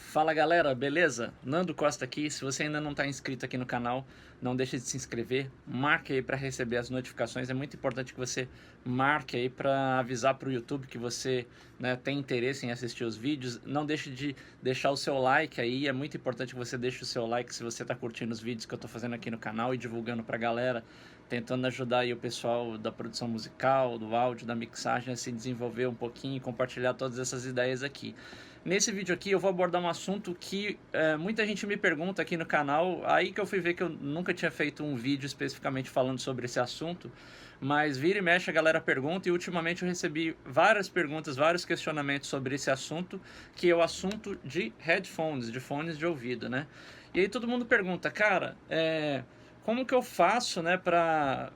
Fala galera, beleza? Nando Costa aqui. Se você ainda não está inscrito aqui no canal, não deixe de se inscrever, marque aí para receber as notificações. É muito importante que você marque aí para avisar para o YouTube que você, né, tem interesse em assistir os vídeos. Não deixe de deixar o seu like aí, é muito importante que você deixe o seu like se você está curtindo os vídeos que eu estou fazendo aqui no canal e divulgando para a galera, tentando ajudar aí o pessoal da produção musical, do áudio, da mixagem a se desenvolver um pouquinho e compartilhar todas essas ideias aqui. Nesse vídeo aqui eu vou abordar um assunto que muita gente me pergunta aqui no canal, aí que eu fui ver que eu nunca tinha feito um vídeo especificamente falando sobre esse assunto, mas vira e mexe a galera pergunta e ultimamente eu recebi várias perguntas, vários questionamentos sobre esse assunto, que é o assunto de headphones, de fones de ouvido, né? E aí todo mundo pergunta, cara, como que eu faço, né, para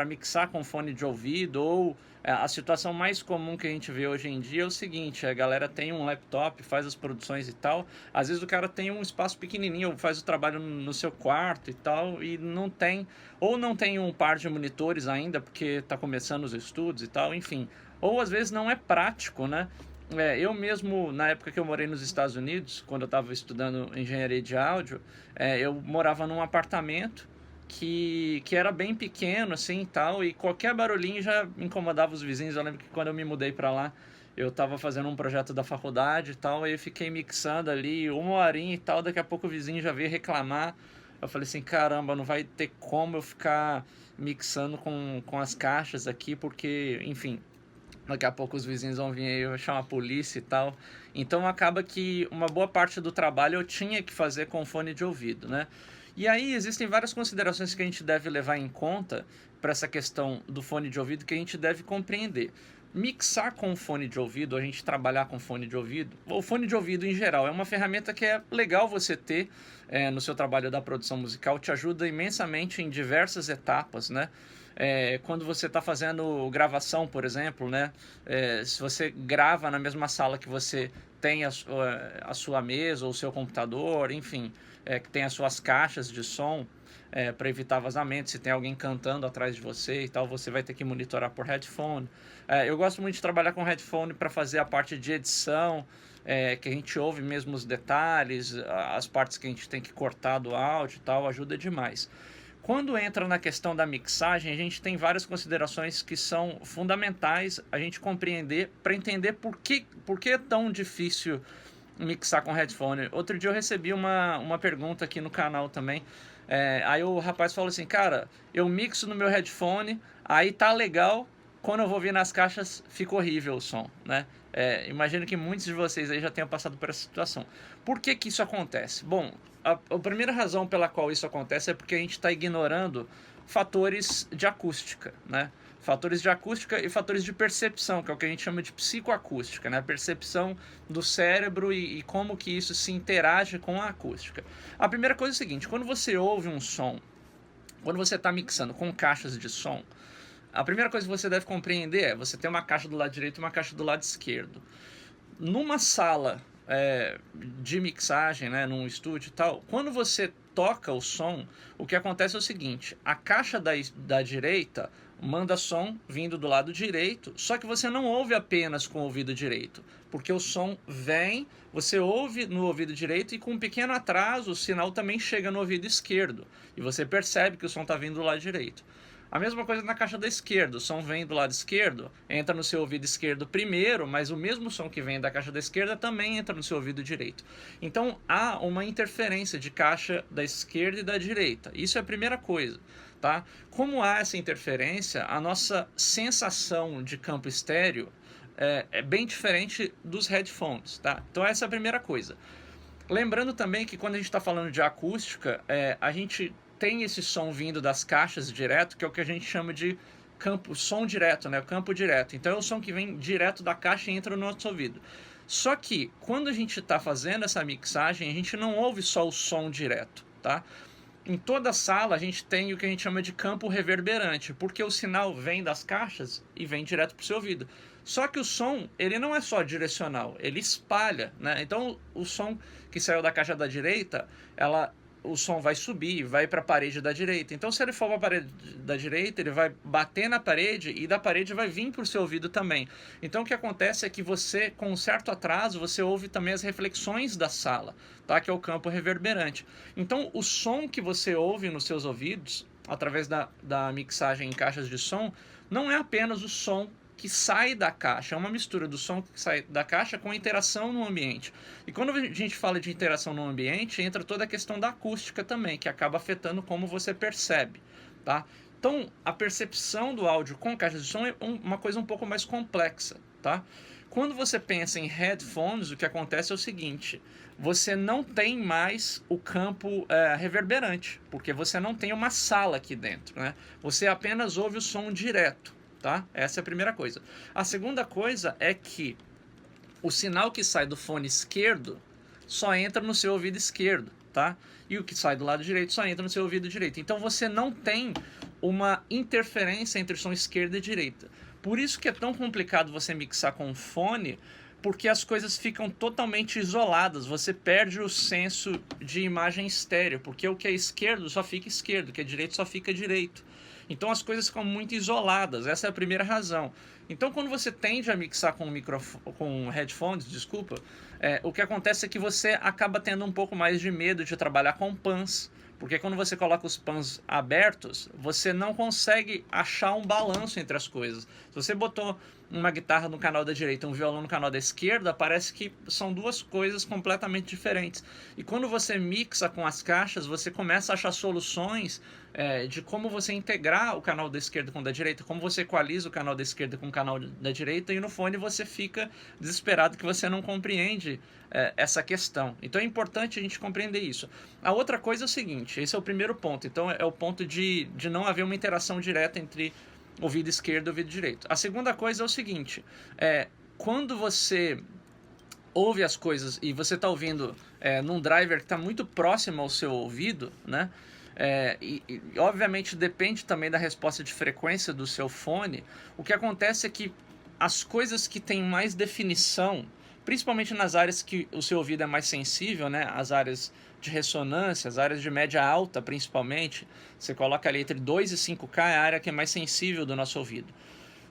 mixar com fone de ouvido? Ou a situação mais comum que a gente vê hoje em dia é o seguinte: a galera tem um laptop, faz as produções e tal, às vezes o cara tem um espaço pequenininho, faz o trabalho no seu quarto e tal, e não tem, ou não tem um par de monitores ainda, porque está começando os estudos e tal, enfim, ou às vezes não é prático, né? Eu mesmo, na época que eu morei nos Estados Unidos, quando eu estava estudando engenharia de áudio, eu morava num apartamento que era bem pequeno, assim, e tal, e qualquer barulhinho já incomodava os vizinhos. Eu lembro que quando eu me mudei para lá, eu estava fazendo um projeto da faculdade e tal, aí eu fiquei mixando ali uma horinha e tal, daqui a pouco o vizinho já veio reclamar. Eu falei assim, caramba, não vai ter como eu ficar mixando com as caixas aqui, porque, enfim, daqui a pouco os vizinhos vão vir aí, eu chamar a polícia e tal. Então acaba que uma boa parte do trabalho eu tinha que fazer com fone de ouvido, né? E aí existem várias considerações que a gente deve levar em conta para essa questão do fone de ouvido, que a gente deve compreender. Mixar com fone de ouvido, a gente trabalhar com fone de ouvido, ou fone de ouvido em geral, é uma ferramenta que é legal você ter no seu trabalho da produção musical, te ajuda imensamente em diversas etapas, né? Quando você está fazendo gravação, por exemplo, né? Se você grava na mesma sala que você tem a sua mesa ou o seu computador, enfim, que tem as suas caixas de som, para evitar vazamento. Se tem alguém cantando atrás de você e tal, você vai ter que monitorar por headphone. Eu gosto muito de trabalhar com headphone para fazer a parte de edição, que a gente ouve mesmo os detalhes, as partes que a gente tem que cortar do áudio e tal, ajuda demais. Quando entra na questão da mixagem, a gente tem várias considerações que são fundamentais a gente compreender para entender por que é tão difícil mixar com headphone. Outro dia eu recebi uma pergunta aqui no canal também. Aí o rapaz falou assim, cara, eu mixo no meu headphone, aí tá legal, quando eu vou vir nas caixas fica horrível o som, né? Imagino que muitos de vocês aí já tenham passado por essa situação. Por que isso acontece? Bom, a primeira razão pela qual isso acontece é porque a gente está ignorando fatores de acústica, né? Fatores de acústica e fatores de percepção, que é o que a gente chama de psicoacústica, né? A percepção do cérebro e como que isso se interage com a acústica. A primeira coisa é o seguinte: quando você ouve um som, quando você está mixando com caixas de som, a primeira coisa que você deve compreender é: você tem uma caixa do lado direito e uma caixa do lado esquerdo. Numa sala de mixagem, né, num estúdio e tal, quando você toca o som, o que acontece é o seguinte: a caixa da direita manda som vindo do lado direito, só que você não ouve apenas com o ouvido direito, porque o som vem, você ouve no ouvido direito e com um pequeno atraso o sinal também chega no ouvido esquerdo, e você percebe que o som está vindo do lado direito. A mesma coisa na caixa da esquerda, o som vem do lado esquerdo, entra no seu ouvido esquerdo primeiro, mas o mesmo som que vem da caixa da esquerda também entra no seu ouvido direito. Então há uma interferência de caixa da esquerda e da direita. Isso é a primeira coisa, tá? Como há essa interferência, a nossa sensação de campo estéreo é bem diferente dos headphones, tá? Então essa é a primeira coisa. Lembrando também que quando a gente está falando de acústica, a gente tem esse som vindo das caixas direto, que é o que a gente chama de som direto, né? Campo direto. Então é o som que vem direto da caixa e entra no nosso ouvido. Só que quando a gente está fazendo essa mixagem, a gente não ouve só o som direto, tá? Em toda a sala a gente tem o que a gente chama de campo reverberante, porque o sinal vem das caixas e vem direto para o seu ouvido. Só que o som, ele não é só direcional, ele espalha, né? Então o som que saiu da caixa da direita, ela o som vai subir, vai para a parede da direita. Então, se ele for para a parede da direita, ele vai bater na parede e da parede vai vir para o seu ouvido também. Então, o que acontece é que você, com um certo atraso, você ouve também as reflexões da sala, tá? Que é o campo reverberante. Então, o som que você ouve nos seus ouvidos, através da mixagem em caixas de som, não é apenas o som que sai da caixa, é uma mistura do som que sai da caixa com a interação no ambiente. E quando a gente fala de interação no ambiente, entra toda a questão da acústica também, que acaba afetando como você percebe, tá? Então, a percepção do áudio com caixas de som é uma coisa um pouco mais complexa, tá? Quando você pensa em headphones, o que acontece é o seguinte: você não tem mais o campo reverberante, porque você não tem uma sala aqui dentro, né? Você apenas ouve o som direto. Tá? Essa é a primeira coisa. A segunda coisa é que o sinal que sai do fone esquerdo só entra no seu ouvido esquerdo, tá? E o que sai do lado direito só entra no seu ouvido direito. Então você não tem uma interferência entre som esquerda e direita. Por isso que é tão complicado você mixar com um fone, porque as coisas ficam totalmente isoladas. Você perde o senso de imagem estéreo, porque o que é esquerdo só fica esquerdo, o que é direito só fica direito. Então as coisas ficam muito isoladas, essa é a primeira razão. Então quando você tende a mixar com headphones, desculpa, o que acontece é que você acaba tendo um pouco mais de medo de trabalhar com pans, porque quando você coloca os pans abertos, você não consegue achar um balanço entre as coisas. Se você botou uma guitarra no canal da direita e um violão no canal da esquerda, parece que são duas coisas completamente diferentes. E quando você mixa com as caixas, você começa a achar soluções de como você integrar o canal da esquerda com o da direita, como você equaliza o canal da esquerda com o canal da direita, e no fone você fica desesperado que você não compreende essa questão. Então é importante a gente compreender isso. A outra coisa é o seguinte, esse é o primeiro ponto, então é o ponto de não haver uma interação direta entre ouvido esquerdo e ouvido direito. A segunda coisa é o seguinte, quando você ouve as coisas e você está ouvindo num driver que está muito próximo ao seu ouvido, né? E obviamente depende também da resposta de frequência do seu fone. O que acontece é que as coisas que têm mais definição, principalmente nas áreas que o seu ouvido é mais sensível, né? As áreas de ressonância, as áreas de média alta principalmente, você coloca ali entre 2 e 5K, é a área que é mais sensível do nosso ouvido.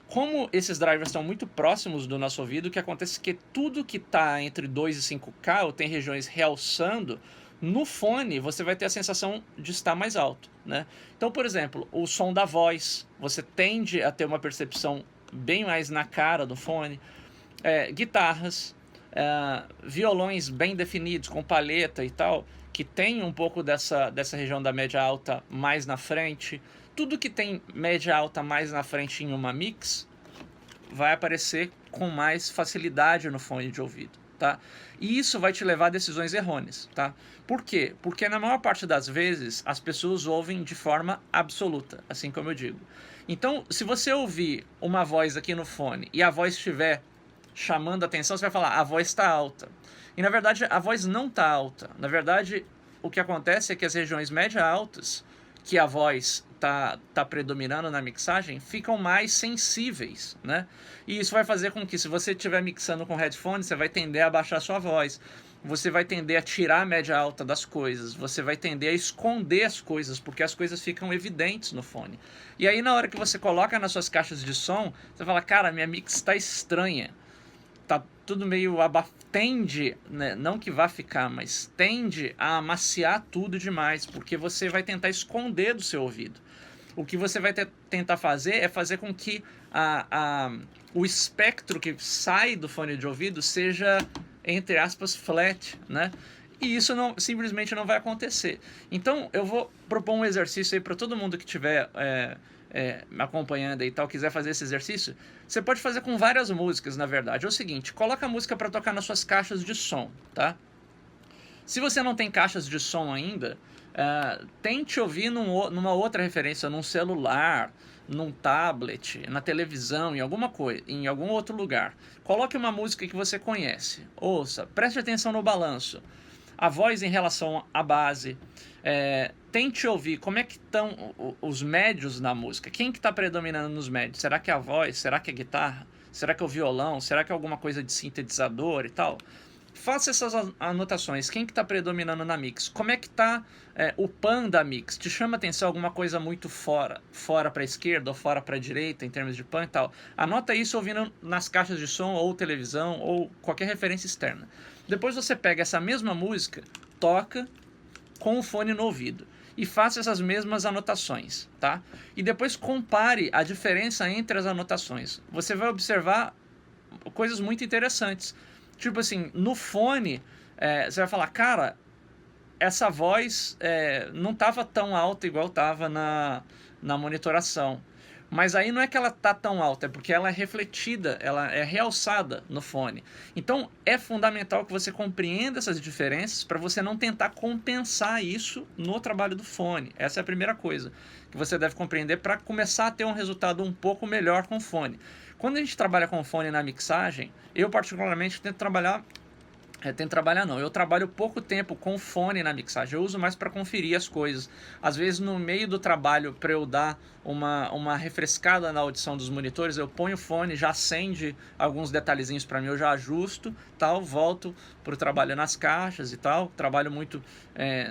Como esses drivers estão muito próximos do nosso ouvido, o que acontece é que tudo que está entre 2 e 5K, ou tem regiões realçando, no fone você vai ter a sensação de estar mais alto, né? Então, por exemplo, o som da voz, você tende a ter uma percepção bem mais na cara do fone. Guitarras, violões bem definidos, com palheta e tal, que tem um pouco dessa região da média alta mais na frente. Tudo que tem média alta mais na frente em uma mix vai aparecer com mais facilidade no fone de ouvido, tá? E isso vai te levar a decisões errôneas, tá? Por quê? Porque na maior parte das vezes as pessoas ouvem de forma absoluta, assim como eu digo. Então, se você ouvir uma voz aqui no fone e a voz estiver chamando a atenção, você vai falar, a voz está alta. E na verdade a voz não está alta. Na verdade, o que acontece é que as regiões média altas, que a voz tá predominando na mixagem, ficam mais sensíveis, né? E isso vai fazer com que, se você estiver mixando com headphone, você vai tender a baixar a sua voz. Você vai tender a tirar a média alta das coisas. Você vai tender a esconder as coisas, porque as coisas ficam evidentes no fone. E aí, na hora que você coloca nas suas caixas de som, você fala, cara, minha mix está estranha. Tá tudo meio tende, né? Não que vá ficar, mas tende a amaciar tudo demais, porque você vai tentar esconder do seu ouvido. O que você vai tentar fazer é fazer com que o espectro que sai do fone de ouvido seja, entre aspas, flat, né? E isso simplesmente não vai acontecer. Então eu vou propor um exercício aí para todo mundo que estiver me acompanhando e tal, quiser fazer esse exercício. Você pode fazer com várias músicas, na verdade. É o seguinte, coloca a música para tocar nas suas caixas de som, tá? Se você não tem caixas de som ainda, tente ouvir numa outra referência, num celular, num tablet, na televisão, em alguma coisa, em algum outro lugar. Coloque uma música que você conhece, ouça, preste atenção no balanço, a voz em relação à base, tente ouvir como é que estão os médios na música, quem que está predominando nos médios, será que é a voz, será que é a guitarra, será que é o violão, será que é alguma coisa de sintetizador e tal? Faça essas anotações. Quem que está predominando na mix? Como é que está o pan da mix? Te chama atenção alguma coisa muito fora para a esquerda ou fora para a direita em termos de pan e tal? Anota isso ouvindo nas caixas de som ou televisão ou qualquer referência externa. Depois você pega essa mesma música, toca com o fone no ouvido e faça essas mesmas anotações, tá? E depois compare a diferença entre as anotações. Você vai observar coisas muito interessantes. Tipo assim, no fone, você vai falar, cara, essa voz não estava tão alta igual estava na monitoração. Mas aí não é que ela tá tão alta, é porque ela é refletida, ela é realçada no fone. Então é fundamental que você compreenda essas diferenças para você não tentar compensar isso no trabalho do fone. Essa é a primeira coisa que você deve compreender para começar a ter um resultado um pouco melhor com o fone. Quando a gente trabalha com fone na mixagem, eu particularmente tento trabalhar não, eu trabalho pouco tempo com fone na mixagem, eu uso mais para conferir as coisas. Às vezes no meio do trabalho, para eu dar uma refrescada na audição dos monitores, eu ponho o fone, já acende alguns detalhezinhos para mim, eu já ajusto, tal, volto para o trabalho nas caixas e tal, trabalho muito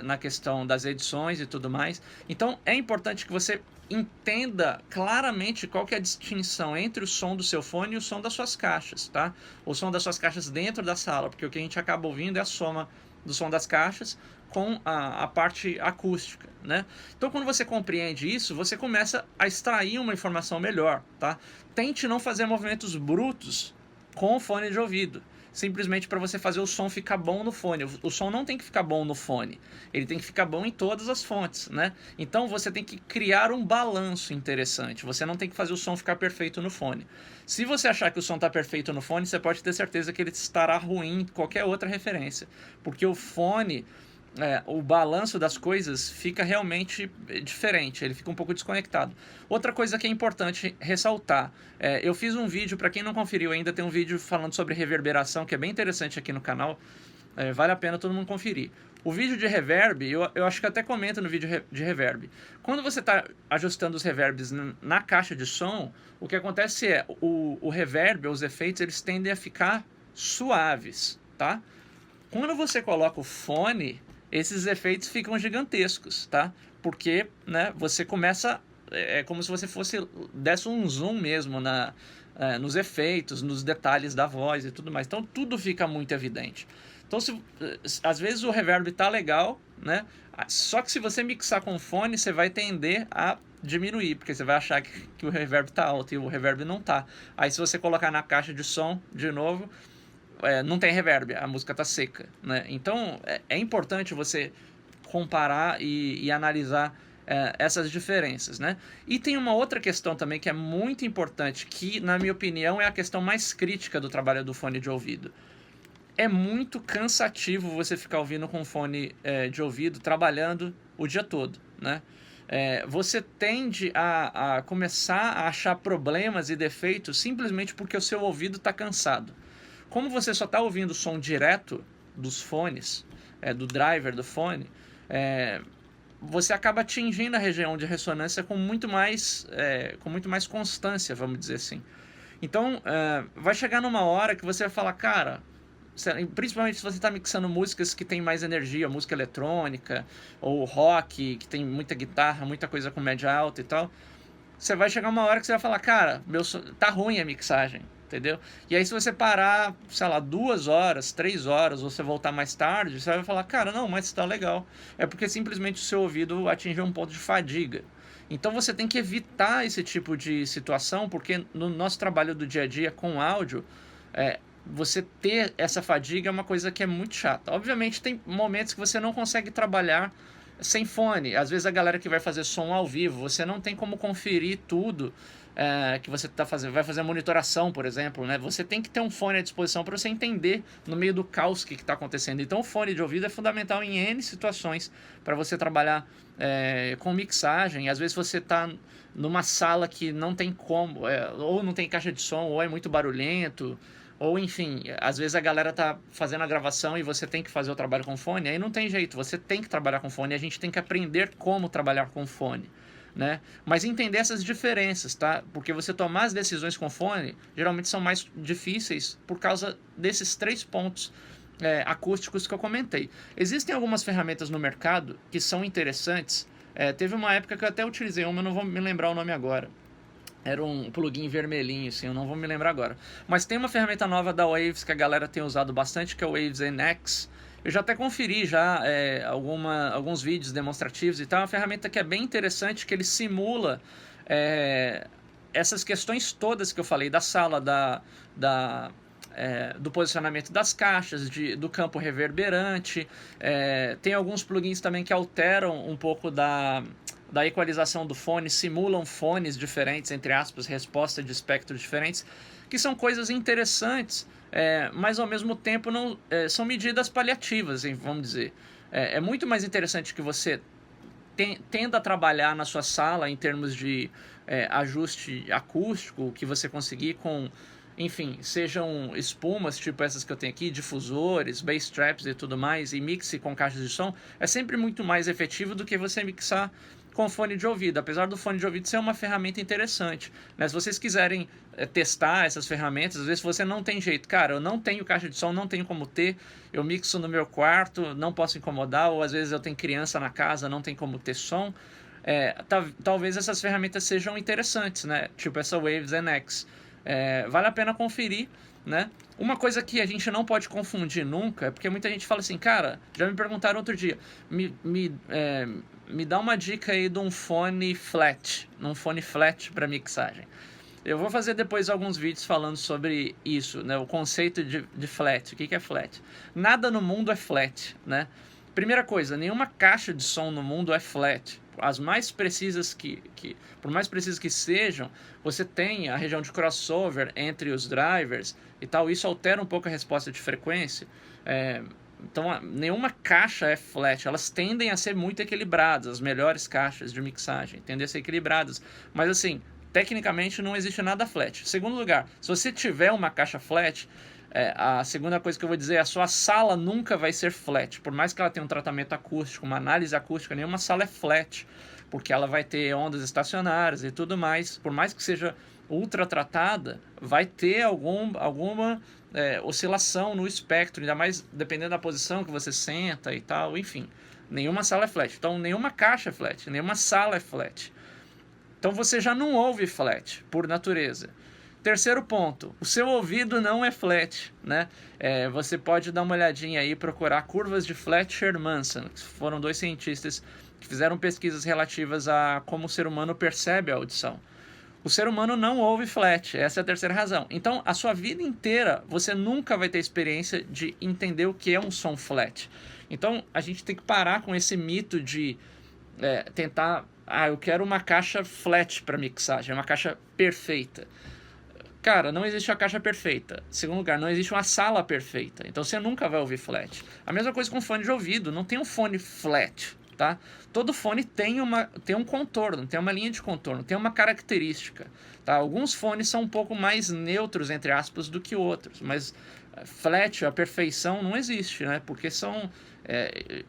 na questão das edições e tudo mais. Então é importante que você entenda claramente qual que é a distinção entre o som do seu fone e o som das suas caixas, tá? O som das suas caixas dentro da sala, porque o que a gente acaba ouvindo é a soma do som das caixas com a parte acústica, né? Então, quando você compreende isso, você começa a extrair uma informação melhor, tá? Tente não fazer movimentos brutos com o fone de ouvido, simplesmente para você fazer o som ficar bom no fone. O som não tem que ficar bom no fone, ele tem que ficar bom em todas as fontes, né? Então você tem que criar um balanço interessante, você não tem que fazer o som ficar perfeito no fone. Se você achar que o som está perfeito no fone, você pode ter certeza que ele estará ruim em qualquer outra referência, porque o fone... o balanço das coisas fica realmente diferente, ele fica um pouco desconectado. Outra coisa que é importante ressaltar, eu fiz um vídeo, para quem não conferiu ainda, tem um vídeo falando sobre reverberação, que é bem interessante aqui no canal, vale a pena todo mundo conferir. O vídeo de reverb, eu acho que até comento no vídeo de reverb. Quando você está ajustando os reverbs na caixa de som, o que acontece é, o reverb, os efeitos, eles tendem a ficar suaves, tá? Quando você coloca o fone, esses efeitos ficam gigantescos, tá? Porque, né, você começa... É como se você desse um zoom mesmo nos efeitos, nos detalhes da voz e tudo mais. Então, tudo fica muito evidente. Então, às vezes o reverb tá legal, né? Só que se você mixar com fone, você vai tender a diminuir, porque você vai achar que o reverb tá alto e o reverb não tá. Aí, se você colocar na caixa de som, de novo... não tem reverb, a música tá seca, né? Então é importante você comparar e analisar essas diferenças, né? E tem uma outra questão também que é muito importante, que na minha opinião é a questão mais crítica do trabalho do fone de ouvido. É muito cansativo você ficar ouvindo com fone de ouvido trabalhando o dia todo, né? Você tende a começar a achar problemas e defeitos simplesmente porque o seu ouvido está cansado. Como você só está ouvindo o som direto dos fones, do driver do fone, você acaba atingindo a região de ressonância com muito mais constância, vamos dizer assim. Então, vai chegar numa hora que você vai falar, cara, principalmente se você está mixando músicas que tem mais energia, música eletrônica, ou rock, que tem muita guitarra, muita coisa com média alta e tal, você vai chegar uma hora que você vai falar, cara, tá ruim a mixagem. Entendeu? E aí se você parar, sei lá, 2 horas, 3 horas, ou você voltar mais tarde, você vai falar, cara, não, mas tá legal. É porque simplesmente o seu ouvido atingiu um ponto de fadiga. Então você tem que evitar esse tipo de situação, porque no nosso trabalho do dia a dia com áudio, você ter essa fadiga é uma coisa que é muito chata. Obviamente tem momentos que você não consegue trabalhar sem fone. Às vezes a galera que vai fazer som ao vivo, você não tem como conferir tudo que você tá fazendo, vai fazer a monitoração, por exemplo, né? Você tem que ter um fone à disposição para você entender no meio do caos que está acontecendo. Então o fone de ouvido é fundamental em N situações para você trabalhar com mixagem. Às vezes você está numa sala que não tem como, ou não tem caixa de som, ou é muito barulhento, ou enfim, às vezes a galera tá fazendo a gravação e você tem que fazer o trabalho com fone, aí não tem jeito, você tem que trabalhar com fone, a gente tem que aprender como trabalhar com fone, né? Mas entender essas diferenças, tá? Porque você tomar as decisões com fone geralmente são mais difíceis por causa desses 3 pontos acústicos que eu comentei. Existem algumas ferramentas no mercado que são interessantes. Teve uma época que eu até utilizei uma, eu não vou me lembrar o nome agora. Era um plugin vermelhinho, assim, eu não vou me lembrar agora. Mas tem uma ferramenta nova da Waves que a galera tem usado bastante, que é o Waves NX. Eu já até conferi alguns vídeos demonstrativos e tal. É uma ferramenta que é bem interessante, que ele simula essas questões todas que eu falei, da sala, do posicionamento das caixas, do campo reverberante. Tem alguns plugins também que alteram um pouco da equalização do fone, simulam fones diferentes, entre aspas, resposta de espectros diferentes, que são coisas interessantes, mas ao mesmo tempo não são medidas paliativas, vamos dizer. É muito mais interessante que você tenda a trabalhar na sua sala em termos de ajuste acústico, que você conseguir com, enfim, sejam espumas tipo essas que eu tenho aqui, difusores, bass traps e tudo mais, e mixe com caixas de som, é sempre muito mais efetivo do que você mixar com fone de ouvido, apesar do fone de ouvido ser uma ferramenta interessante, né? Se vocês quiserem testar essas ferramentas, às vezes você não tem jeito, cara, eu não tenho caixa de som, não tenho como ter, eu mixo no meu quarto, não posso incomodar, ou às vezes eu tenho criança na casa, não tem como ter som, talvez essas ferramentas sejam interessantes, né? Tipo essa Waves NX. Vale a pena conferir, né? Uma coisa que a gente não pode confundir nunca é porque muita gente fala assim, cara, já me perguntaram outro dia, me dá uma dica aí de um fone flat para mixagem. Eu vou fazer depois alguns vídeos falando sobre isso, né? O conceito de flat. O que é flat? Nada no mundo é flat, né? Primeira coisa, nenhuma caixa de som no mundo é flat. As mais precisas por mais precisas que sejam, você tem a região de crossover entre os drivers e tal. Isso altera um pouco a resposta de frequência. Então, nenhuma caixa é flat. Elas tendem a ser muito equilibradas. As melhores caixas de mixagem tendem a ser equilibradas. Mas assim, tecnicamente não existe nada flat. Segundo lugar, se você tiver uma caixa flat, a segunda coisa que eu vou dizer é a sua sala nunca vai ser flat. Por mais que ela tenha um tratamento acústico, uma análise acústica, nenhuma sala é flat, porque ela vai ter ondas estacionárias e tudo mais. Por mais que seja ultra tratada, vai ter alguma oscilação no espectro, ainda mais dependendo da posição que você senta e tal, enfim. Nenhuma sala é flat. Então, nenhuma caixa é flat, nenhuma sala é flat. Então, você já não ouve flat, por natureza. Terceiro ponto, o seu ouvido não é flat, né? Você pode dar uma olhadinha aí e procurar curvas de Fletcher-Manson, que foram dois cientistas que fizeram pesquisas relativas a como o ser humano percebe a audição. O ser humano não ouve flat, essa é a terceira razão. Então, a sua vida inteira, você nunca vai ter experiência de entender o que é um som flat. Então, a gente tem que parar com esse mito de tentar... eu quero uma caixa flat para mixagem, uma caixa perfeita. Cara, não existe a caixa perfeita. Segundo lugar, não existe uma sala perfeita. Então você nunca vai ouvir flat. A mesma coisa com fone de ouvido. Não tem um fone flat, tá? Todo fone tem um contorno, tem uma linha de contorno, tem uma característica, tá? Alguns fones são um pouco mais neutros, entre aspas, do que outros. Mas flat, a perfeição, não existe, né? Porque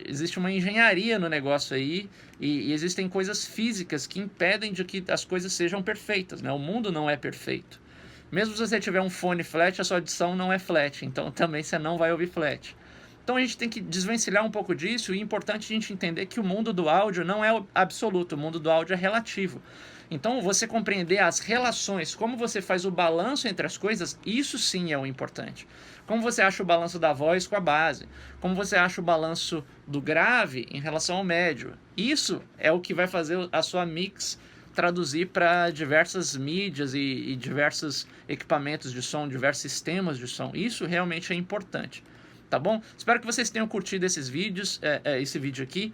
existe uma engenharia no negócio aí e existem coisas físicas que impedem de que as coisas sejam perfeitas, né? O mundo não é perfeito. Mesmo se você tiver um fone flat, a sua audição não é flat, então também você não vai ouvir flat. Então a gente tem que desvencilhar um pouco disso, e é importante a gente entender que o mundo do áudio não é absoluto, o mundo do áudio é relativo. Então você compreender as relações, como você faz o balanço entre as coisas, isso sim é o importante. Como você acha o balanço da voz com a base, como você acha o balanço do grave em relação ao médio. Isso é o que vai fazer a sua mix traduzir para diversas mídias e diversos equipamentos de som, diversos sistemas de som. Isso realmente é importante, tá bom? Espero que vocês tenham curtido esses vídeos, esse vídeo aqui,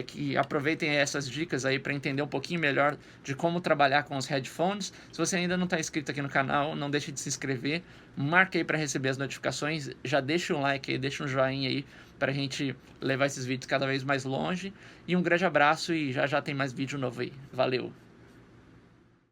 que aproveitem essas dicas aí para entender um pouquinho melhor de como trabalhar com os headphones. Se você ainda não está inscrito aqui no canal, não deixe de se inscrever, marque aí para receber as notificações, já deixa um like aí, deixa um joinha aí para a gente levar esses vídeos cada vez mais longe. E um grande abraço e já tem mais vídeo novo aí. Valeu!